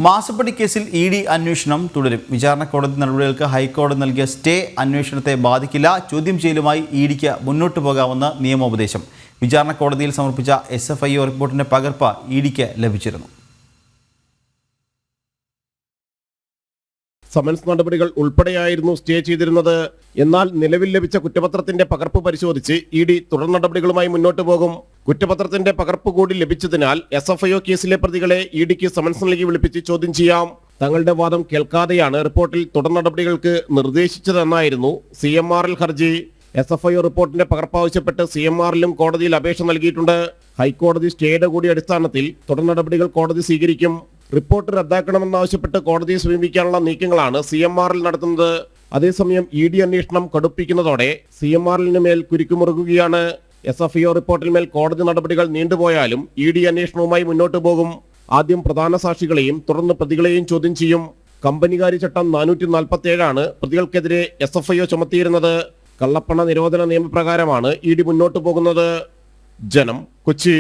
മാസപ്പടി കേസിൽ ഇ.ഡി. അന്വേഷണം തുടരും. വിചാരണ കോടതി നടപടികൾക്ക് ഹൈക്കോടതി നൽകിയ സ്റ്റേ അന്വേഷണത്തെ ബാധിക്കില്ല. ചോദ്യം ചെയ്യലുമായി ഇ.ഡിക്ക് മുന്നോട്ടു പോകാമെന്ന് നിയമോപദേശം. വിചാരണ കോടതിയിൽ സമർപ്പിച്ച SFIO റിപ്പോർട്ടിന്റെ പകർപ്പ് ഇ.ഡിക്ക് ലഭിച്ചിരുന്നു. സമൻസ് നടപടികൾ ഉൾപ്പെടെയായിരുന്നു സ്റ്റേ ചെയ്തിരുന്നത്. എന്നാൽ നിലവിൽ ലഭിച്ച കുറ്റപത്രത്തിന്റെ പകർപ്പ് പരിശോധിച്ച് ഇ.ഡി. തുടർ നടപടികളുമായി മുന്നോട്ടു പോകും. കുറ്റപത്രത്തിന്റെ പകർപ്പ് കൂടി ലഭിച്ചതിനാൽ SFIO കേസിലെ പ്രതികളെ ഇ.ഡിക്ക് സമൻസ് നൽകി വിളിപ്പിച്ച് ചോദ്യം ചെയ്യാം. തങ്ങളുടെ വാദം കേൾക്കാതെയാണ് റിപ്പോർട്ടിൽ തുടർ നടപടികൾക്ക് നിർദ്ദേശിച്ചതെന്നായിരുന്നു CMRL ഹർജി. SFIO റിപ്പോർട്ടിന്റെ പകർപ്പ് ആവശ്യപ്പെട്ട് CMRLും കോടതിയിൽ അപേക്ഷ നൽകിയിട്ടുണ്ട്. ഹൈക്കോടതി സ്റ്റേയുടെ കൂടി അടിസ്ഥാനത്തിൽ തുടർ നടപടികൾ കോടതി സ്വീകരിക്കും. റിപ്പോർട്ട് റദ്ദാക്കണമെന്നാവശ്യപ്പെട്ട് കോടതിയെ സമീപിക്കാനുള്ള നീക്കങ്ങളാണ് CMRL നടത്തുന്നത്. അതേസമയം ഇ.ഡി. അന്വേഷണം കടുപ്പിക്കുന്നതോടെ CMRLന് മേൽ കുരുക്കുമുറുകുകയാണ്. SFIO റിപ്പോർട്ടിൽ മേൽ കോടതി നടപടികൾ നീണ്ടുപോയാലും ഇ.ഡി. അന്വേഷണവുമായി മുന്നോട്ടു പോകും. ആദ്യം പ്രധാന സാക്ഷികളെയും തുടർന്ന് പ്രതികളെയും ചോദ്യം ചെയ്യും. കമ്പനികാര്യ ചട്ടം 447 പ്രതികൾക്കെതിരെ SFIO ചുമത്തിയിരുന്നത്. കള്ളപ്പണ നിരോധന നിയമപ്രകാരമാണ് ഇ.ഡി. മുന്നോട്ടു പോകുന്നത്. ജനം, കൊച്ചി.